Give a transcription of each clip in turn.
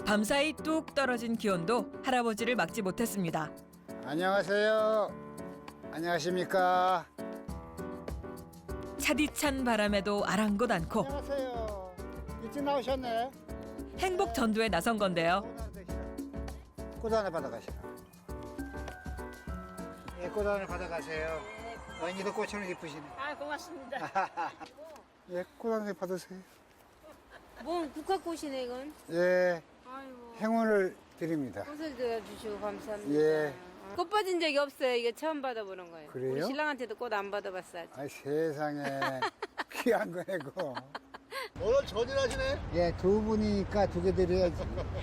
밤사이 뚝 떨어진 기온도 할아버지를 막지 못했습니다. 안녕하세요. 안녕하십니까. 차디찬 바람에도 아랑곳 않고 안녕하세요. 일찍 나오셨네. 행복 전도에 나선 건데요. 꽃 하나 받아가시라. 예, 꽃 하나 받아가세요. 언니도 꽃처럼 예쁘시네. 아, 고맙습니다. 예, 꽃 하나 받으세요. 뭔 국화꽃이네, 이건. 예, 아이고. 행운을 드립니다. 꽃을 들어주시고 감사합니다. 예. 꽃 받은 적이 없어요. 이게 처음 받아보는 거예요. 그래요? 우리 신랑한테도 꽃 안 받아봤어. 아직. 아, 세상에 귀한 거네고. 오늘 전일하시네. 예, 두 분이니까 두 개 드려야지.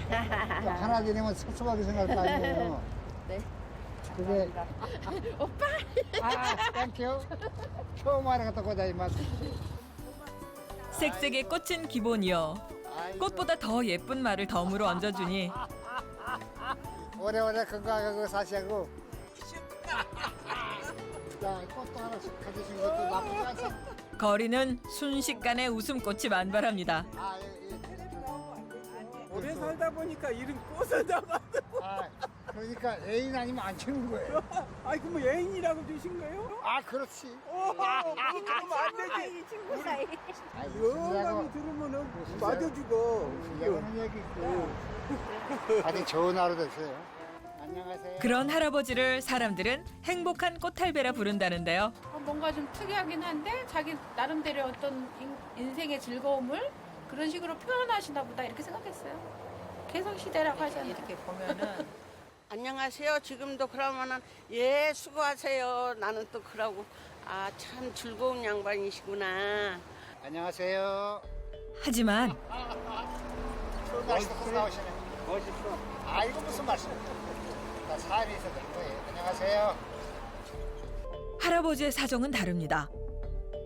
하나 드리면 섭섭하게 생각할 거 아니에요. 네. 그게 오빠. 아, 땡큐. 처음 알아갔다 고자 이만. 색색의 꽃은 기본이요. 꽃보다 더 예쁜 말을 덤으로 얹어주니 오래오래 건강하고 사시고. 자, 꽃도 하나씩 가지신 것도 나쁘지 않죠. 거리는 순식간에 웃음꽃이 만발합니다. 아, 예. 오래 살다 보니까 이런 꽃을 담아. 아, 그러니까 애인 아니면 안 치는 거예요. 아이 그럼 애인이라고 주신 거예요? 아, 그렇지. 그러면 안 되지. 친구 사이. 아, 영감이 들으면은 맞아주고. 이거는 얘기고. 아주 좋은 하루 되세요. 안녕하세요. 그런 할아버지를 사람들은 행복한 꽃할배라 부른다는데요. 뭔가 좀 특이하긴 한데 자기 나름대로 어떤 인생의 즐거움을 그런 식으로 표현하시나 보다 이렇게 생각했어요. 개성시대라고 하잖아요. 이렇게 보면은 안녕하세요. 지금도 그러면은 예 수고하세요. 나는 또 그러고 아 참 즐거운 양반이시구나. 안녕하세요. 하지만 멋있어 나오시네. 멋있어. 아, 이거 무슨 말씀? 나 사연이 있어서 그런 거예요. 안녕하세요. 할아버지의 사정은 다릅니다.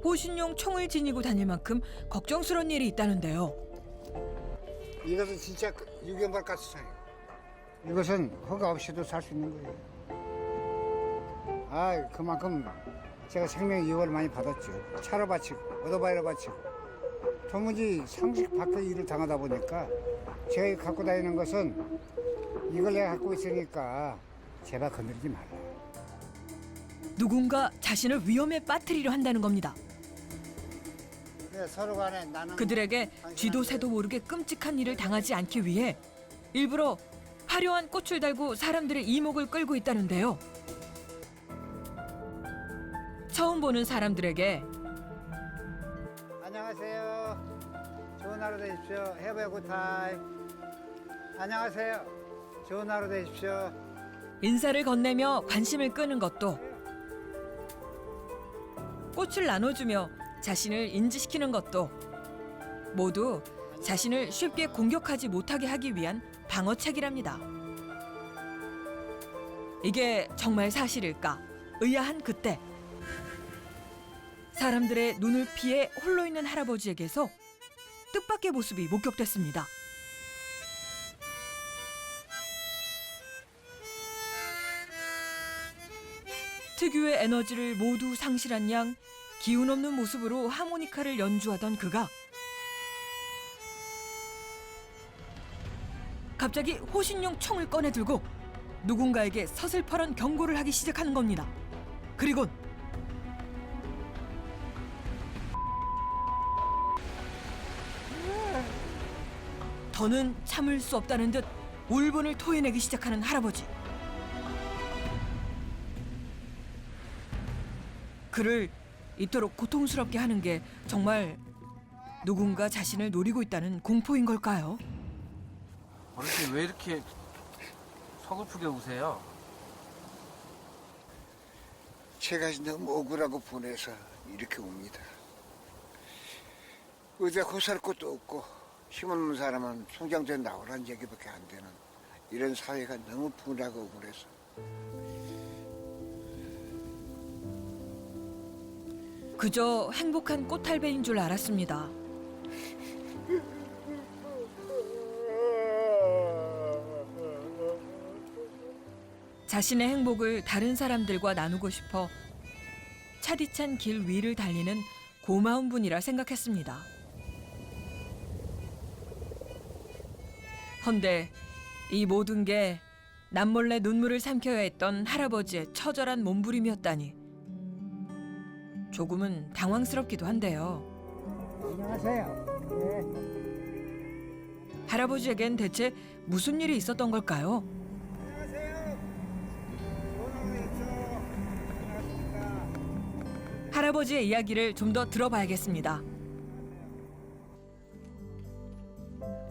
호신용 총을 지니고 다닐 만큼 걱정스러운 일이 있다는데요. 이것은 진짜 유경발 가스차예요. 이것은 허가 없이도 살 수 있는 거예요. 아, 그만큼 제가 생명 이유를 많이 받았죠. 차로 바치고, 오토바이로 바치고. 도무지 상식 밖의 일을 당하다 보니까 제가 갖고 다니는 것은 이걸 내가 갖고 있으니까 제발 건드리지 말라. 누군가 자신을 위험에 빠뜨리려 한다는 겁니다. 네, 서로 간에 나는 그들에게 쥐도 새도 모르게 끔찍한 일을 당하지 않기 위해 일부러 화려한 꽃을 달고 사람들의 이목을 끌고 있다는데요. 처음 보는 사람들에게 안녕하세요. 좋은 하루 되십시오. Have a good time. 안녕하세요. 좋은 하루 되십시오. 인사를 건네며 관심을 끄는 것도 꽃을 나눠주며 자신을 인지시키는 것도 모두 자신을 쉽게 공격하지 못하게 하기 위한 방어책이랍니다. 이게 정말 사실일까? 의아한 그때 사람들의 눈을 피해 홀로 있는 할아버지에게서 뜻밖의 모습이 목격됐습니다. 특유의 에너지를 모두 상실한 양 기운 없는 모습으로 하모니카를 연주하던 그가 갑자기 호신용 총을 꺼내 들고 누군가에게 서슬퍼런 경고를 하기 시작하는 겁니다. 그리곤 더는 참을 수 없다는 듯 울분을 토해내기 시작하는 할아버지. 그를 이토록 고통스럽게 하는 게 정말 누군가 자신을 노리고 있다는 공포인 걸까요? 어르신 왜 이렇게 서글프게 우세요? 제가 너무 억울하고 분해서 이렇게 옵니다. 어디다 고살 것도 없고 힘없는 사람은 송장전 나오라는 얘기밖에 안 되는 이런 사회가 너무 분하고 억울해서 그저 행복한 꽃할배인 줄 알았습니다. 자신의 행복을 다른 사람들과 나누고 싶어 차디찬 길 위를 달리는 고마운 분이라 생각했습니다. 헌데 이 모든 게 남몰래 눈물을 삼켜야 했던 할아버지의 처절한 몸부림이었다니 조금은 당황스럽기도 한데요. 안녕하세요. 네. 할아버지에겐 대체 무슨 일이 있었던 걸까요? 할아버지의 이야기를 좀 더 들어봐야겠습니다.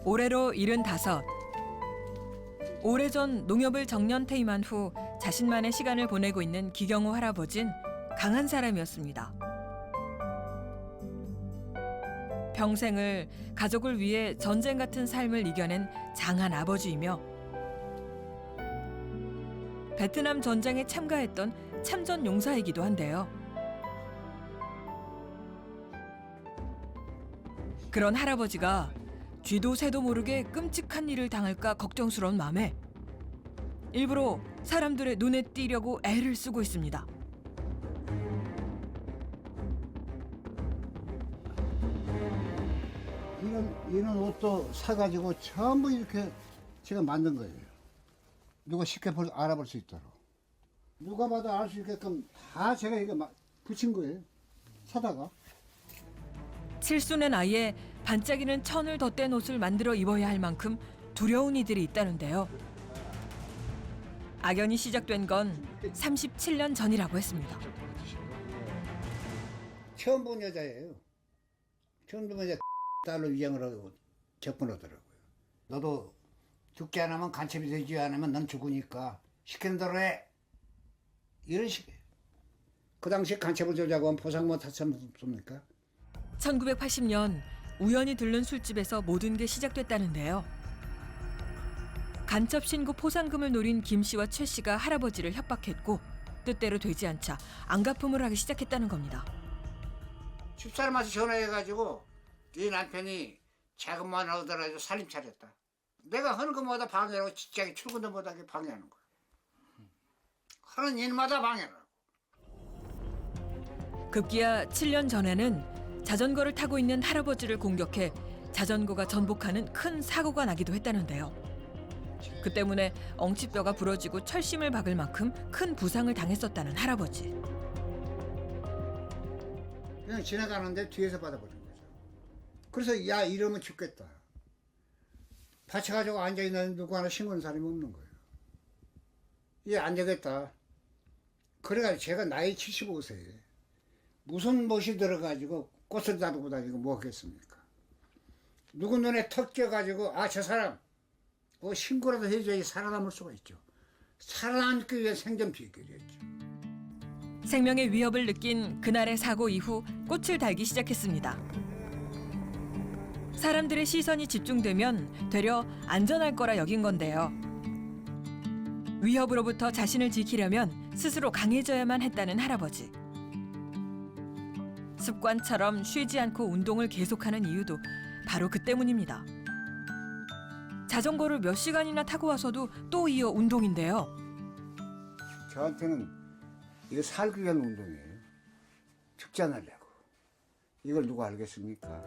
올해로 75. 오래전 농협을 정년 퇴임한 후 자신만의 시간을 보내고 있는 기경호 할아버진 강한 사람이었습니다. 평생을 가족을 위해 전쟁 같은 삶을 이겨낸 장한 아버지이며 베트남 전쟁에 참가했던 참전 용사이기도 한데요. 그런 할아버지가 쥐도 새도 모르게 끔찍한 일을 당할까 걱정스러운 마음에 일부러 사람들의 눈에 띄려고 애를 쓰고 있습니다. 이런 옷도 사가지고 전부 이렇게 제가 만든 거예요. 누가 쉽게 알아볼 수 있도록. 누가 봐도 알 수 있게끔 다 제가 이거 붙인 거예요. 사다가. 칠순의 나이에 반짝이는 천을 덧댄 옷을 만들어 입어야 할 만큼 두려운 이들이 있다는데요. 악연이 시작된 건 37년 전이라고 했습니다. 처음 본 여자예요. 처음 보면 이제 딸로 유행을 하고 접근하더라고요. 너도 죽지 않으면 간첩이 되지 않으면 넌 죽으니까 시키는 대로 해. 이런 식이에요. 그 당시에 간첩을 조작하고 하면 보상 못 하지 않습니까? 1980년 우연히 들른 술집에서 모든 게 시작됐다는데요. 간첩 신고 포상금을 노린 김 씨와 최 씨가 할아버지를 협박했고 뜻대로 되지 않자 안갚음을 하기 시작했다는 겁니다. 집사람한테 전화해가지고 네 남편이 자금만 얻어가지고 살림 차렸다. 내가 하는 것마다 방해하고 직장에 출근도 못하게 방해하는 거야. 하는 일마다 방해하고. 급기야 7년 전에는 자전거를 타고 있는 할아버지를 공격해 자전거가 전복하는 큰 사고가 나기도 했다는데요. 그 때문에 엉치뼈가 부러지고 철심을 박을 만큼 큰 부상을 당했었다는 할아버지. 그냥 지나가는데 뒤에서 받아버린 거죠. 그래서 야 이러면 죽겠다. 받쳐가지고 앉아있는 누구 하나 신고하는 사람이 없는 거예요. 이게 안 되겠다. 그래가지고 제가 나이 75세에 무슨 못이 들어가지고 꽃을 다루고 다니고 뭐 하겠습니까? 누구 눈에 턱 껴가지고 아 저 사람 신고라도 해줘야 살아남을 수가 있죠. 살아남기 위한 생존 비결이었죠. 생명의 위협을 느낀 그날의 사고 이후 꽃을 달기 시작했습니다. 사람들의 시선이 집중되면 되려 안전할 거라 여긴 건데요. 위협으로부터 자신을 지키려면 스스로 강해져야만 했다는 할아버지. 습관처럼 쉬지 않고 운동을 계속하는 이유도 바로 그 때문입니다. 자전거를 몇 시간이나 타고 와서도 또 이어 운동인데요. 저한테는 이거 살기 위한 운동이에요. 죽지 않으려고. 이걸 누가 알겠습니까?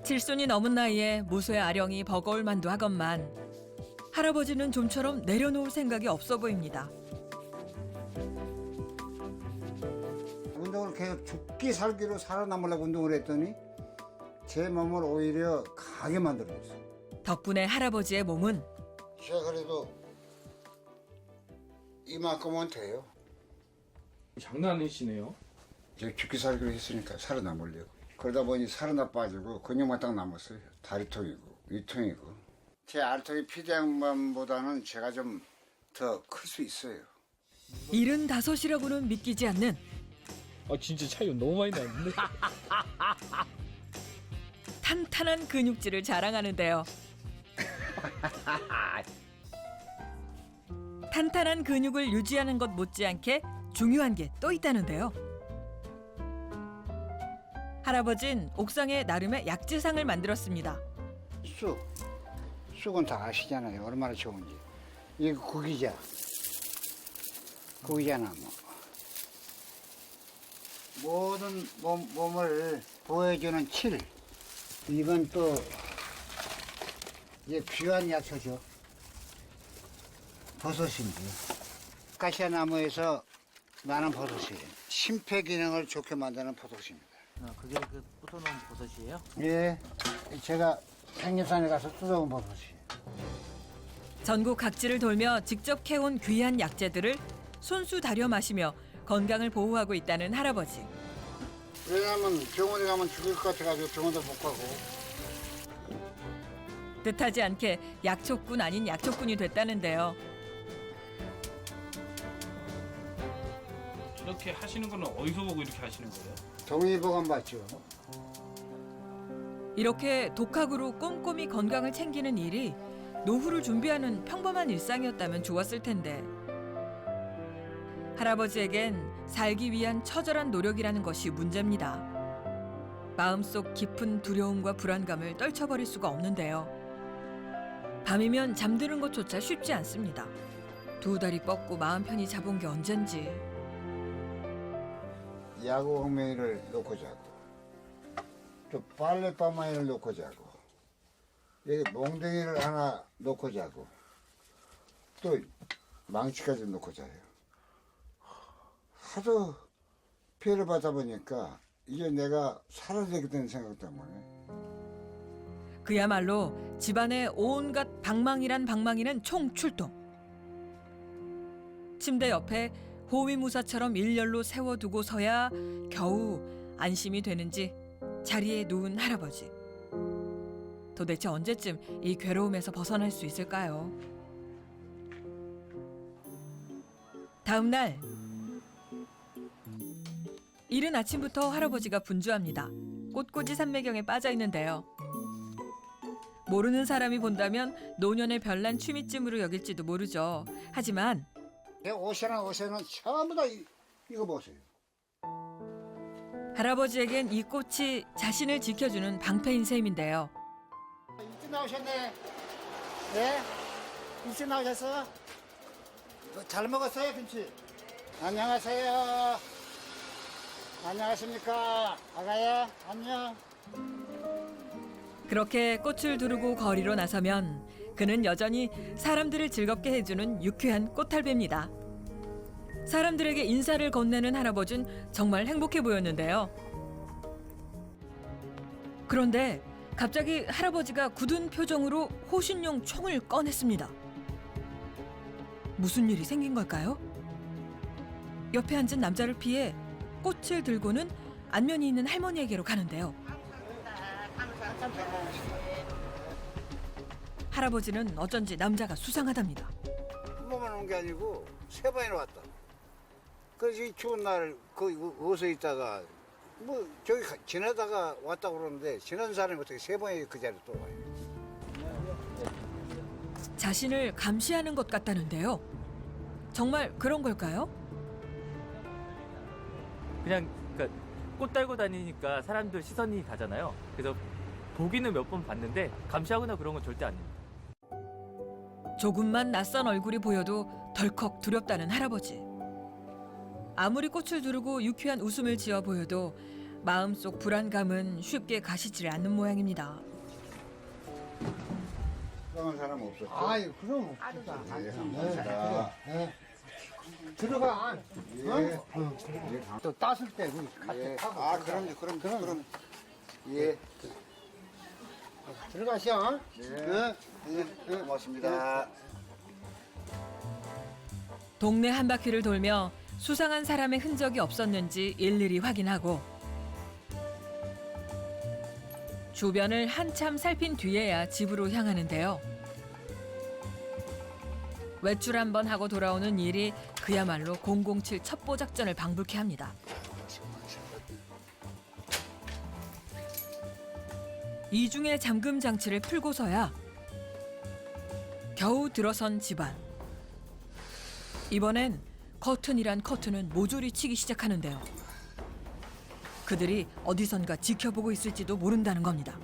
칠순이 넘은 나이에 모소의 아령이 버거울 만도 하건만 할아버지는 좀처럼 내려놓을 생각이 없어 보입니다. 운동을 계속 죽기 살기로 살아남으려고 운동을 했더니 제 몸을 오히려 강하게 만들어줬어요. 덕분에 할아버지의 몸은 제가 그래도 이만큼은 돼요. 장난 아니시네요. 제가 죽기 살기로 했으니까 살아남으려고. 그러다 보니 살은 다 빠지고 근육만 딱 남았어요. 다리통이고 위통이고. 제 알통이 피디양반보다는 제가 좀 더 클 수 있어요. 75이라고는 믿기지 않는 아 진짜 차이가 너무 많이 나는데. 탄탄한 근육질을 자랑하는데요. 탄탄한 근육을 유지하는 것 못지않게 중요한 게 또 있다는데요. 할아버진 옥상에 나름의 약지상을 만들었습니다. 쑥은 다 아시잖아요. 얼마나 좋은지. 이거 구기자. 구기자나무. 모든 몸을 보여주는 칠. 이건 또 이게 귀한 약초죠. 버섯인지. 아카시아 나무에서 나는 버섯이에요. 심폐 기능을 좋게 만드는 버섯입니다. 그게 그 뜯어놓은 버섯이에요? 예, 제가 생림산에 가서 뜯어온 버섯이에요. 전국 각지를 돌며 직접 캐온 귀한 약재들을 손수 다려 마시며 건강을 보호하고 있다는 할아버지. 왜냐면 병원에 가면 죽을 것 같아가지고 병원도 못 가고. 뜻하지 않게 약초꾼 아닌 약초꾼이 됐다는데요. 이렇게 하시는 거는 어디서 보고 이렇게 하시는 거예요? 동의보감 받죠. 이렇게 독학으로 꼼꼼히 건강을 챙기는 일이 노후를 준비하는 평범한 일상이었다면 좋았을 텐데 할아버지에겐 살기 위한 처절한 노력이라는 것이 문제입니다. 마음속 깊은 두려움과 불안감을 떨쳐버릴 수가 없는데요. 밤이면 잠드는 것조차 쉽지 않습니다. 두 다리 뻗고 마음 편히 자본 게 언젠지. 야구 엉덩이를 놓고 자고, 또 빨래바마이를 놓고 자고, 여기 몽둥이를 하나 놓고 자고, 또 망치까지 놓고 자요. 하도 피해를 받다 보니까 이게 내가 살아야 되겠다는 생각 때문에. 그야말로 집안의 온갖 방망이란 방망이는 총출동. 침대 옆에 호위무사처럼 일렬로 세워두고서야 겨우 안심이 되는지 자리에 누운 할아버지. 도대체 언제쯤 이 괴로움에서 벗어날 수 있을까요? 다음 날 이른 아침부터 할아버지가 분주합니다. 꽃꽂이 산매경에 빠져 있는데요. 모르는 사람이 본다면 노년의 별난 취미쯤으로 여길지도 모르죠. 하지만 내 옷이랑 전부 다 이거 보세요. 할아버지에겐 이 꽃이 자신을 지켜주는 방패인 셈인데요. 일찍 나오셨네. 네? 일찍 나오셨어? 잘 먹었어요, 김치? 안녕하세요. 안녕하십니까. 아가야, 안녕. 그렇게 꽃을 두르고 거리로 나서면 그는 여전히 사람들을 즐겁게 해주는 유쾌한 꽃할배입니다. 사람들에게 인사를 건네는 할아버지는 정말 행복해 보였는데요. 그런데 갑자기 할아버지가 굳은 표정으로 호신용 총을 꺼냈습니다. 무슨 일이 생긴 걸까요? 옆에 앉은 남자를 피해 꽃을 들고는 안면이 있는 할머니에게로 가는데요. 할아버지는 어쩐지 남자가 수상하답니다. 한 번만 온 게 아니고 3번이나 왔다. 그래서 이 추운 날 어디서 있다가 뭐 저기 지나다가 왔다고 그러는데 지난 사람이 어떻게 3번이 그 자리에 또 와요. 자신을 감시하는 것 같다는데요. 정말 그런 걸까요? 그냥 그러니까 꽃 달고 다니니까 사람들 시선이 가잖아요. 그래서 보기는 몇 번 봤는데 감시하거나 그런 건 절대 아닙니다. 조금만 낯선 얼굴이 보여도 덜컥 두렵다는 할아버지. 아무리 꽃을 두르고 유쾌한 웃음을 지어 보여도 마음속 불안감은 쉽게 가시질 않는 모양입니다. 그런 사람 없었죠? 아유, 그럼 없다. 네. 들어가. 예. 또 땄을 때 우리 같이 타고. 아, 그럼. 예. 들어가시오. 네. 고맙습니다. 동네 한 바퀴를 돌며 수상한 사람의 흔적이 없었는지 일일이 확인하고 주변을 한참 살핀 뒤에야 집으로 향하는데요. 외출 한번 하고 돌아오는 일이 그야말로 007 첩보 작전을 방불케 합니다. 이중의 잠금 장치를 풀고서야 겨우 들어선 집안. 이번엔 커튼이란 커튼은 모조리 치기 시작하는데요. 그들이 어디선가 지켜보고 있을지도 모른다는 겁니다.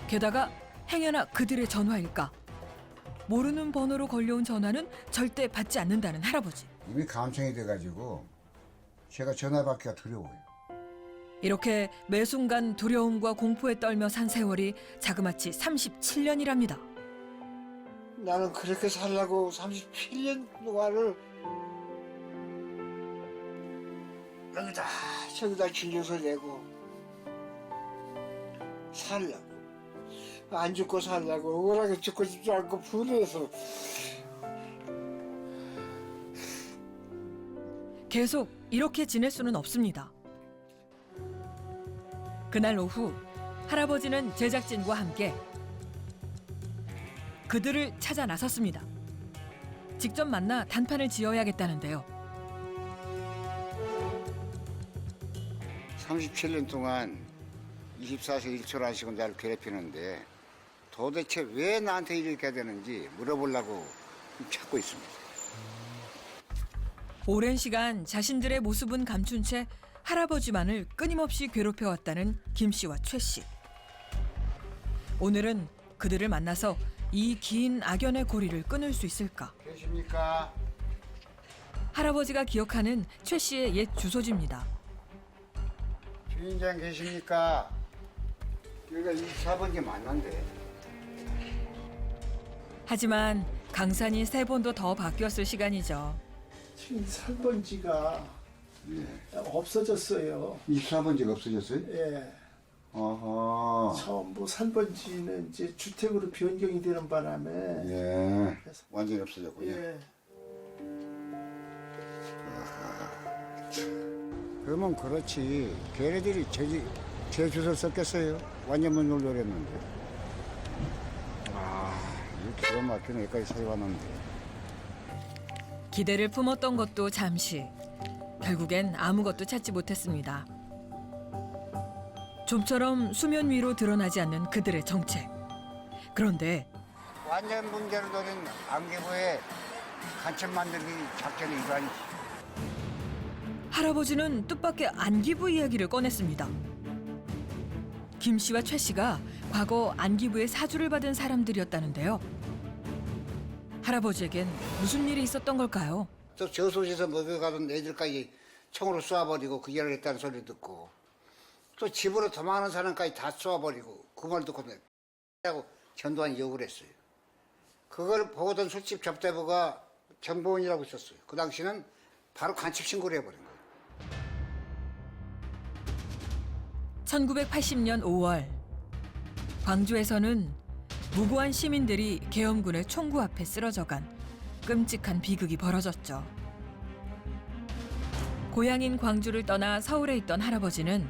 게다가 행여나 그들의 전화일까? 모르는 번호로 걸려온 전화는 절대 받지 않는다는 할아버지. 이미 감청이 돼가지고 제가 전화 받기가 두려워요. 이렇게 매 순간 두려움과 공포에 떨며 산 세월이 자그마치 37년이랍니다. 나는 그렇게 살라고 37년 동안을 여기다 저기다 진료서 내고 살라고 안 죽고 살라고 억울하게 죽고 싶지 않고 분해서 계속 이렇게 지낼 수는 없습니다. 그날 오후 할아버지는 제작진과 함께 그들을 찾아 나섰습니다. 직접 만나 단판을 지어야겠다는데요. 37년 동안 24세 1초를 안 쉬고 나를 괴롭히는데 도대체 왜 나한테 이렇게 되는지 물어보려고 찾고 있습니다. 오랜 시간 자신들의 모습은 감춘 채 할아버지만을 끊임없이 괴롭혀왔다는 김 씨와 최 씨. 오늘은 그들을 만나서 이 긴 악연의 고리를 끊을 수 있을까? 계십니까? 할아버지가 기억하는 최 씨의 옛 주소지입니다. 주인장 계십니까? 여기가 24번지 맞는데. 하지만 강산이 3번도 더 바뀌었을 시간이죠. 지금 살번지가 없어졌어요. 24번지가 없어졌어요? 예. 어허. 전부 살번지는 이제 주택으로 변경이 되는 바람에 예. 완전히 없어졌군요. 예. 그러면 그렇지. 걔네들이 제 주소를 썼겠어요? 완전 못 놀려랬는데. 이거 기가 막히네. 여기까지 살아왔는데. 기대를 품었던 것도 잠시. 결국엔 아무것도 찾지 못했습니다. 좀처럼 수면 위로 드러나지 않는 그들의 정체. 그런데 완전 문제를 노린 안개부의 간첩 만들기 작전의 일환이지. 할아버지는 뜻밖의 안기부 이야기를 꺼냈습니다. 김 씨와 최 씨가 과거 안기부의 사주를 받은 사람들이었다는데요. 할아버지에겐 무슨 일이 있었던 걸까요? 또 저소지에서 먹여가던 애들까지 총으로 쏘아버리고 그 일을 했다는 소리 듣고 또 집으로 도망하는 사람까지 다 쏘아버리고 그 말 듣고 하고 전두환이 욕을 했어요. 그걸 보고던 술집 접대부가 정보원이라고 있었어요. 그 당시는 바로 간첩 신고를 해버린 거예요. 1980년 5월 광주에서는 무고한 시민들이 계엄군의 총구 앞에 쓰러져간 끔찍한 비극이 벌어졌죠. 고향인 광주를 떠나 서울에 있던 할아버지는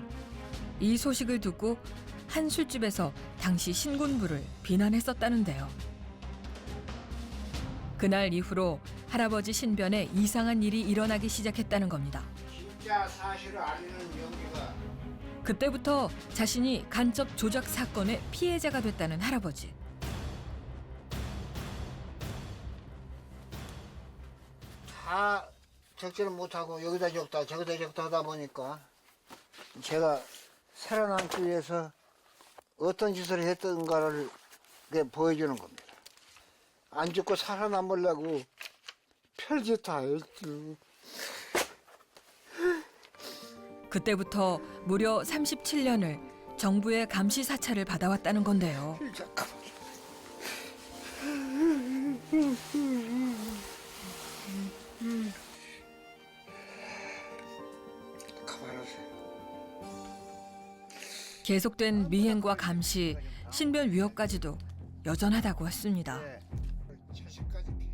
이 소식을 듣고 한 술집에서 당시 신군부를 비난했었다는데요. 그날 이후로 할아버지 신변에 이상한 일이 일어나기 시작했다는 겁니다. 진짜 사실을 알리는 용기가 그때부터 자신이 간첩 조작 사건의 피해자가 됐다는 할아버지. 다 적지를 못하고 여기다 적다 저기다 적다 하다 보니까 제가 살아남기 위해서 어떤 짓을 했던가를 보여주는 겁니다. 안 죽고 살아남으려고 별짓 다 했지. 그때부터 무려 37년을 정부의 감시 사찰을 받아왔다는 건데요. 계속된 미행과 감시, 신변 위협까지도 여전하다고 했습니다.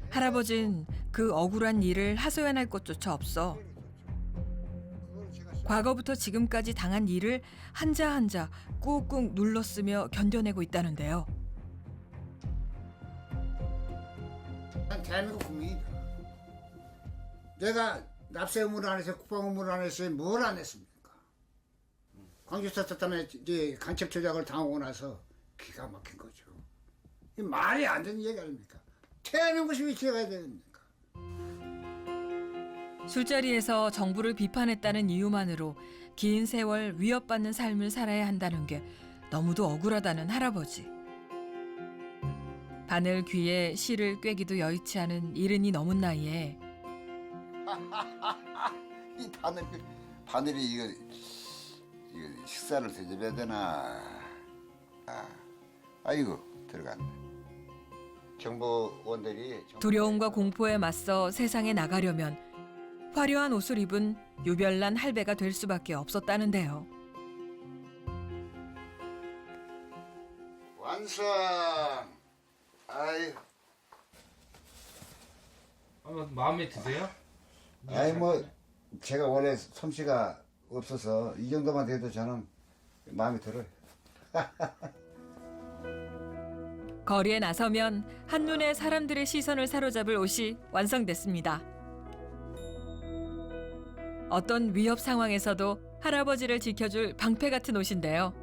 할아버진 그 억울한 일을 하소연할 곳조차 없어 과거부터 지금까지 당한 일을 한자 한자 꾹꾹 눌러 쓰며 견뎌내고 있다는데요. 난 대한민국 국민이다. 내가 납세 의무를 안 해서 국방 의무를 안 해서 뭘 안 했습니까? 광주사 때문에 이제 간첩 조작을 당하고 나서 기가 막힌 거죠. 이 말이 안 되는 얘기 아닙니까? 태어난 것이 왜 기회가 됩니까? 술자리에서 정부를 비판했다는 이유만으로 긴 세월 위협받는 삶을 살아야 한다는 게 너무도 억울하다는 할아버지. 바늘 귀에 실을 꿰기도 여의치 않은 이른이 넘은 나이에 이 바늘이 이거 이거 식사를 대접해야 되나? 아이고 들어갔네. 정보원들이 두려움과 공포에 맞서 세상에 나가려면 화려한 옷을 입은 유별난 할배가 될 수밖에 없었다는데요. 완성. 아이, 마음에 드세요? 아이 뭐 제가 원래 솜씨가 없어서 이 정도만 돼도 저는 마음에 들어요. 거리에 나서면 한눈에 사람들의 시선을 사로잡을 옷이 완성됐습니다. 어떤 위협 상황에서도 할아버지를 지켜줄 방패 같은 옷인데요.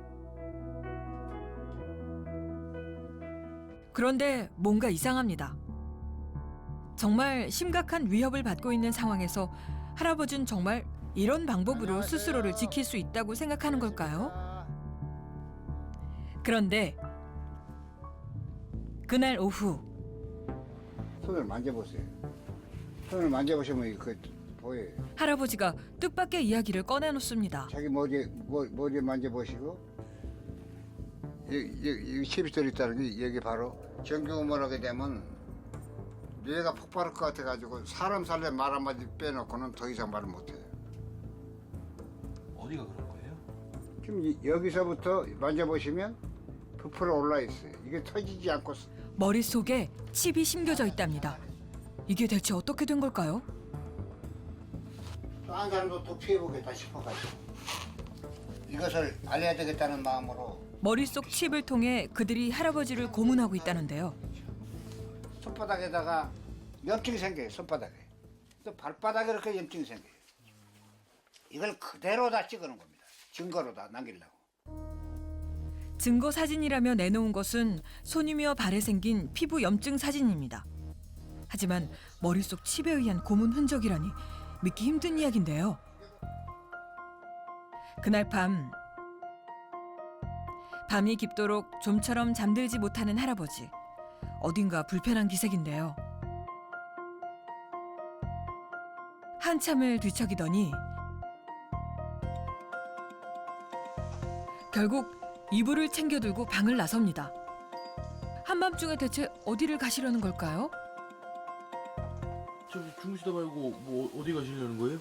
그런데 뭔가 이상합니다. 정말 심각한 위협을 받고 있는 상황에서 할아버지는 정말 이런 방법으로 스스로를 지킬 수 있다고 생각하는 걸까요? 그런데 그날 오후 손을 만져보세요. 손을 만져보시면 이거 보여요. 할아버지가 뜻밖의 이야기를 꺼내놓습니다. 자기 머리에 만져보시고 이 칩이 들어있다는 게 여기 바로 정경음을 하게 되면 뇌가 폭발할 것 같아가지고 사람 살래 말 한마디 빼놓고는 더 이상 말을 못해요. 어디가 그런 거예요? 지금 여기서부터 만져보시면 부풀어 올라 있어요. 이게 터지지 않고 머릿속에 칩이 심겨져 있답니다. 이게 대체 어떻게 된 걸까요? 또 한 사람도 또 피해보겠다 싶어가지고 이것을 알려야 되겠다는 마음으로 머릿속 칩을 통해 그들이 할아버지를 고문하고 있다는데요. 손바닥에다가 염증이 생겨요. 손바닥에. 또 발바닥에 이렇게 염증이 생겨요. 이걸 그대로 다 찍어놓은 겁니다. 증거로 다 남기려고. 증거 사진이라며 내놓은 것은 손이며 발에 생긴 피부 염증 사진입니다. 하지만 머릿속 칩에 의한 고문 흔적이라니 믿기 힘든 이야기인데요. 그날 밤이 깊도록 좀처럼 잠들지 못하는 할아버지. 어딘가 불편한 기색인데요. 한참을 뒤척이더니 결국 이불을 챙겨 들고 방을 나섭니다. 한밤중에 대체 어디를 가시려는 걸까요? 저 주무시다 말고 뭐 어디 가시려는 거예요?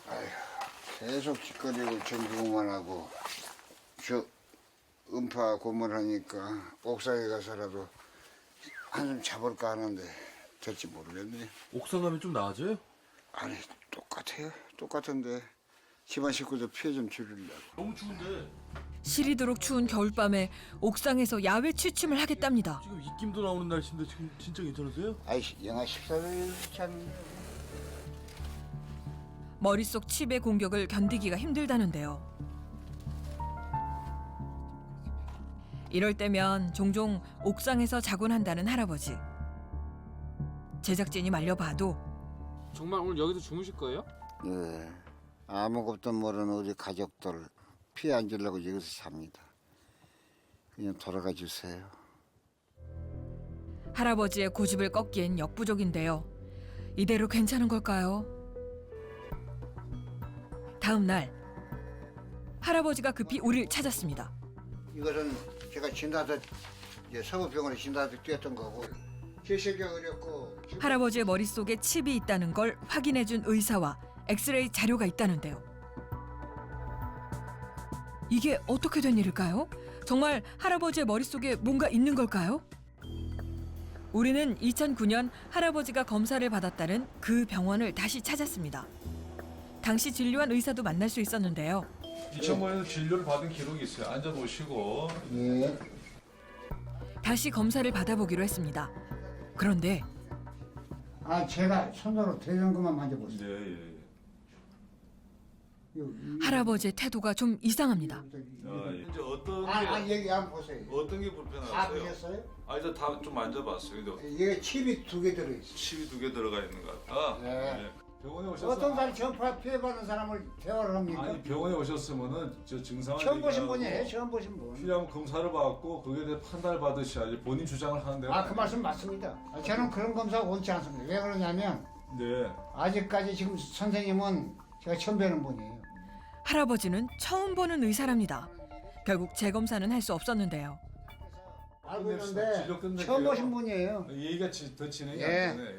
계속 짓거리고 정부만 하고 저 음파 고문하니까 옥상에 가서라도 한숨 자볼까 하는데 될지 모르겠네. 옥상 가면 좀 나아져요? 아니 똑같아요. 똑같은데 집안 식구들 피해 좀 줄이려고. 너무 추운데 시리도록 추운 겨울밤에 옥상에서 야외 취침을 하겠답니다. 지금 입김도 나오는 날씨인데 지금 진짜 괜찮으세요? 아이 영하 14도 참. 머릿속 칩의 공격을 견디기가 힘들다는데요. 이럴 때면 종종 옥상에서 자곤 한다는 할아버지. 제작진이 말려봐도 정말 오늘 여기서 주무실 거예요? 네. 아무것도 모르는 우리 가족들 피해 안 주려고 여기서 잡니다. 그냥 돌아가 주세요. 할아버지의 고집을 꺾기엔 역부족인데요. 이대로 괜찮은 걸까요? 다음 날 할아버지가 급히 우리를 찾았습니다. 이것은 제가 진단서 서부병원에 진단서 뛰었던 거고 제시하기 어렵고. 할아버지의 머릿속에 칩이 있다는 걸 확인해준 의사와 엑스레이 자료가 있다는데요. 이게 어떻게 된 일일까요? 정말 할아버지의 머릿속에 뭔가 있는 걸까요? 우리는 2009년 할아버지가 검사를 받았다는 그 병원을 다시 찾았습니다. 당시 진료한 의사도 만날 수 있었는데요. 2000번에서 진료를 받은 기록이 있어요. 앉아보시고. 예. 다시 검사를 받아보기로 했습니다. 그런데 제가 손으로 되는 것만 만져보세요. 네, 예. 할아버지의 태도가 좀 이상합니다. 이제 어떤 게 여기 한번 보세요. 어떤 게 다 불편하세요? 보셨어요? 저 다 좀 만져봤어요. 이게 칩이 2개 들어있어요. 칩이 2개 들어가 있는 것 같아. 네. 병원에 오셔서 어떤 사람이 전파 피해받은 사람을 대화를 합니까? 아니 병원에 오셨으면은 저 증상을 처음 보신 얘기하고 분이에요. 처음 보신 분. 필요하면 검사를 받고 거기에 대해 판단을 받으셔야지 본인 주장을 하는데요. 그 말씀 맞습니다. 저는 그런 검사 원치 않습니다. 왜 그러냐면 네. 아직까지 지금 선생님은 제가 처음 뵈는 분이에요. 할아버지는 처음 보는 의사랍니다. 결국 재검사는 할 수 없었는데요. 알고 진료 있는데 끝낼게요. 처음 보신 분이에요. 얘기가 더 진행이 예. 안 되네.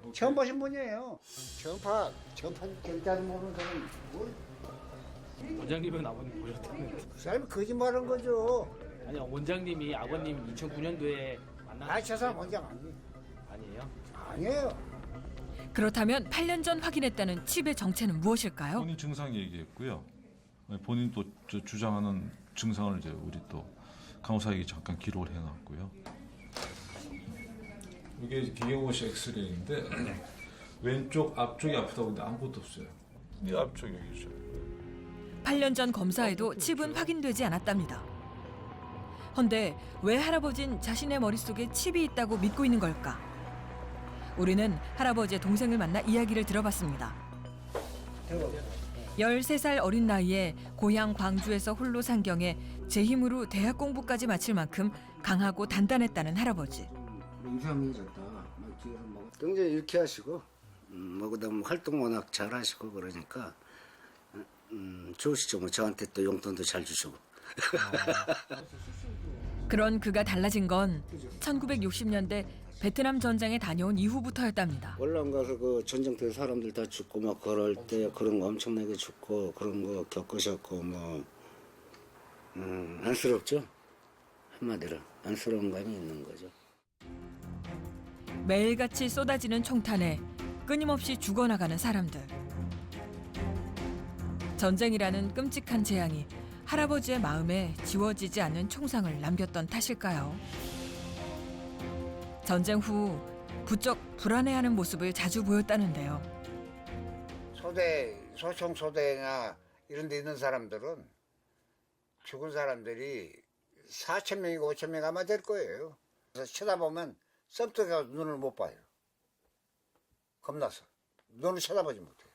오케이. 처음 보신 분이에요. 전파 결자를 모르는 사람이 뭘? 원장님은 아버님 보셨다는. 그 사람이 거짓말한 거죠. 아니 원장님이 아버님 2009년도에 만난. 저 사람 원장 아니에요? 아니에요. 그렇다면 8년 전 확인했다는 칩의 정체는 무엇일까요? 본인 증상 얘기했고요. 본인 또 주장하는 증상을 이제 우리 또 간호사에게 잠깐 기록을 해놨고요. 이게 기계고시 엑스레이인데 왼쪽 앞쪽이 아프다고 했는데 아무것도 없어요. 이 앞쪽이 여기죠. 8년 전 검사에도 칩은 확인되지 않았답니다. 헌데 왜 할아버진 자신의 머릿속에 칩이 있다고 믿고 있는 걸까? 우리는 할아버지의 동생을 만나 이야기를 들어봤습니다. 13살 어린 나이에 고향 광주에서 홀로 상경해 제 힘으로 대학 공부까지 마칠 만큼 강하고 단단했다는 할아버지. 인상이 좋다. 굉장히 유쾌하시고 그다음 활동 워낙 잘하시고 그러니까 좋으시죠. 뭐 저한테 또 용돈도 잘 주시고. 그런 그가 달라진 건 1960년대 베트남 전장에 다녀온 이후부터였답니다. 월남 가서 그 전쟁 때 사람들 다 죽고 막 그럴 때 그런 거 엄청나게 죽고 그런 거 겪으셨고 뭐 안쓰럽죠. 한마디로 안쓰러운 감이 있는 거죠. 매일같이 쏟아지는 총탄에 끊임없이 죽어나가는 사람들. 전쟁이라는 끔찍한 재앙이 할아버지의 마음에 지워지지 않는 총상을 남겼던 탓일까요? 전쟁 후 부쩍 불안해하는 모습을 자주 보였다는데요. 소총 소대나 이런 데 있는 사람들은 죽은 사람들이 4,000명이고 5,000명 아마 될 거예요. 그래서 쳐다보면 썸뜩하고 눈을 못 봐요. 겁나서. 눈을 쳐다보지 못해요.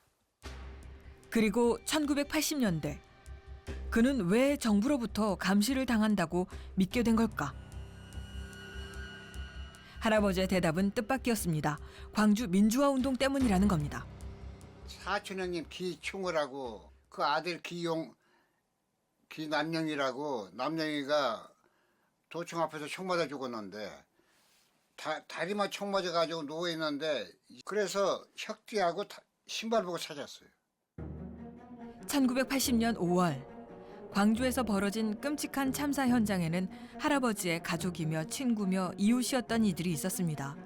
그리고 1980년대 그는 왜 정부로부터 감시를 당한다고 믿게 된 걸까? 할아버지의 대답은 뜻밖이었습니다. 광주 민주화운동 때문이라는 겁니다. 사촌 형님 기충을하고 그 아들 기남영이라고 남영이가 도청 앞에서 총 맞아 죽었는데 다리만 총 맞아가지고 누워있는데 그래서 혁띠하고 신발 보고 찾았어요. 1980년 5월 광주에서 벌어진 끔찍한 참사 현장에는 할아버지의 가족이며 친구며 이웃이었던 이들이 있었습니다.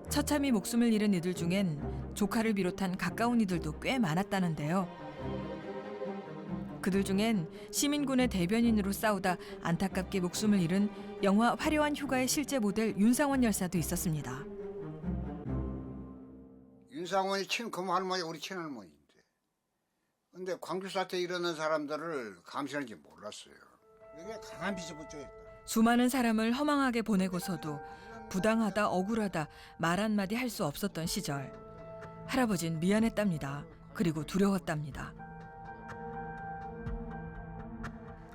처참히 목숨을 잃은 이들 중엔 조카를 비롯한 가까운 이들도 꽤 많았다는데요. 그들 중엔 시민군의 대변인으로 싸우다 안타깝게 목숨을 잃은 영화 화려한 휴가의 실제 모델 윤상원 열사도 있었습니다. 윤상원이 친금 할머니 우리 친할머니인데 근데 광주 사태 일어난 사람들을 감시하는지 몰랐어요. 이게 강한 빛이 붙어있다. 수많은 사람을 허망하게 보내고서도 부당하다 억울하다 말 한마디 할 수 없었던 시절. 할아버진 미안했답니다. 그리고 두려웠답니다.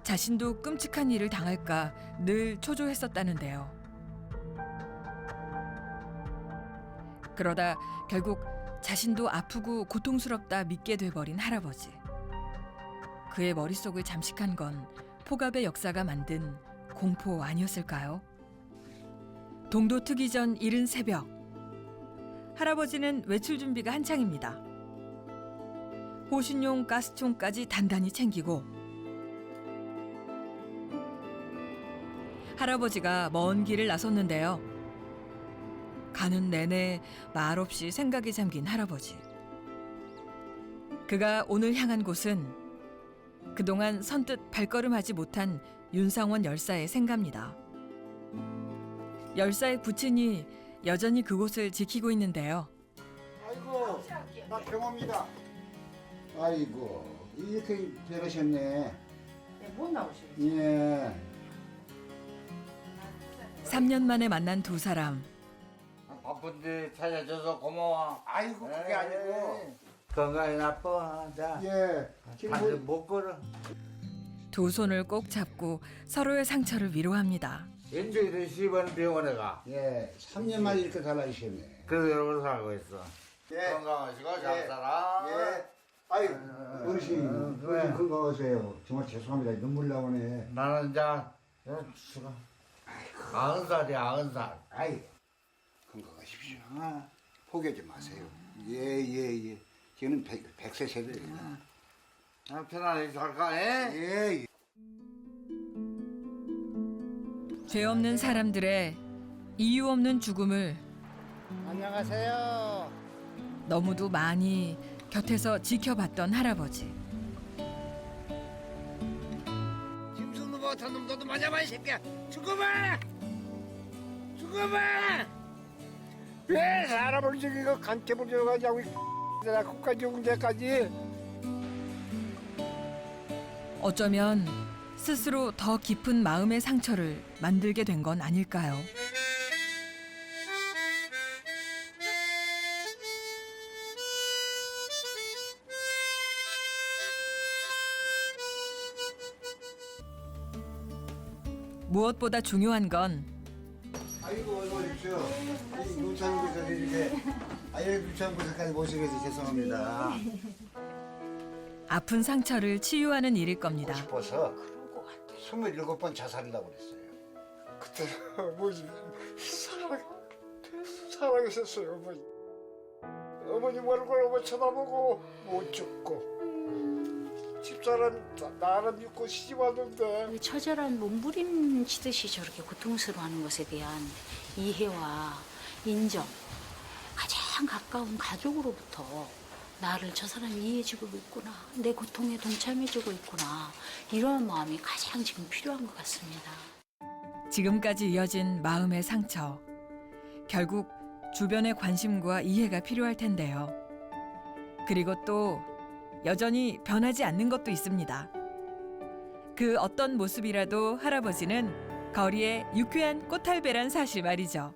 자신도 끔찍한 일을 당할까 늘 초조했었다는데요. 그러다 결국 자신도 아프고 고통스럽다 믿게 돼버린 할아버지. 그의 머릿속을 잠식한 건 포갑의 역사가 만든 공포 아니었을까요? 동도 트기 전 이른 새벽. 할아버지는 외출 준비가 한창입니다. 호신용 가스총까지 단단히 챙기고 할아버지가 먼 길을 나섰는데요. 가는 내내 말없이 생각에 잠긴 할아버지. 그가 오늘 향한 곳은 그동안 선뜻 발걸음하지 못한 윤상원 열사의 생가입니다. 열사의 부친이 여전히 그곳을 지키고 있는데요. 아이고, 나 경호입니다. 아이고, 이렇게 변하셨네. 네, 못 나오시고. 예. 3년 만에 만난 두 사람. 바쁜데 찾아줘서 고마워. 아이고, 그게 아니고. 건강이 나빠. 자, 예. 지금 못 걸어. 두 손을 꼭 잡고 서로의 상처를 위로합니다. 인조이를 시집하는 병원에 가. 예, 3년 만에 이렇게 달라지셨네. 그래서 이러고 살고 있어. 예. 건강하시고 잘 예. 살아. 예. 아이, 어르신 건강하세요. 정말 죄송합니다. 눈물 나오네. 나는 이제 90살이야. 아이, 건강하십시오. 포기하지 마세요. 예. 저는 100세 세대예요. 편안히 잘 가. 예. 죄 없는 사람들의 이유 없는 죽음을 안녕하세요. 너무도 많이 곁에서 지켜봤던 할아버지. 짐승도 못한 놈 너도 맞아봐 이 새끼야. 죽어봐. 왜 사람을 죽이고 간첩을 죽여가지고 내가 국가지 용제까지. 어쩌면 스스로 더 깊은 마음의 상처를 만들게 된 건 아닐까요? 무엇보다 중요한 건 아이고, 어서 오십시오. 이 눈창구에서 이렇게 눈창구에서까지 모시게 해서 죄송합니다. 아픈 상처를 치유하는 일일 겁니다. 싶어서 27번 자살을 하고 그랬어요. 그때 어머니 사랑했었어요. 어머님 얼굴 한번 쳐다보고 못 죽고 집사람 나는 믿고 시집 왔는데 처절한 몸부림치듯이 저렇게 고통스러워하는 것에 대한 이해와 인정, 가장 가까운 가족으로부터 나를 저 사람이 이해해주고 있구나, 내 고통에 동참해주고 있구나, 이런 마음이 가장 지금 필요한 것 같습니다. 지금까지 이어진 마음의 상처. 결국 주변의 관심과 이해가 필요할 텐데요. 그리고 또 여전히 변하지 않는 것도 있습니다. 그 어떤 모습이라도 할아버지는 거리에 유쾌한 꽃할배란 사실 말이죠.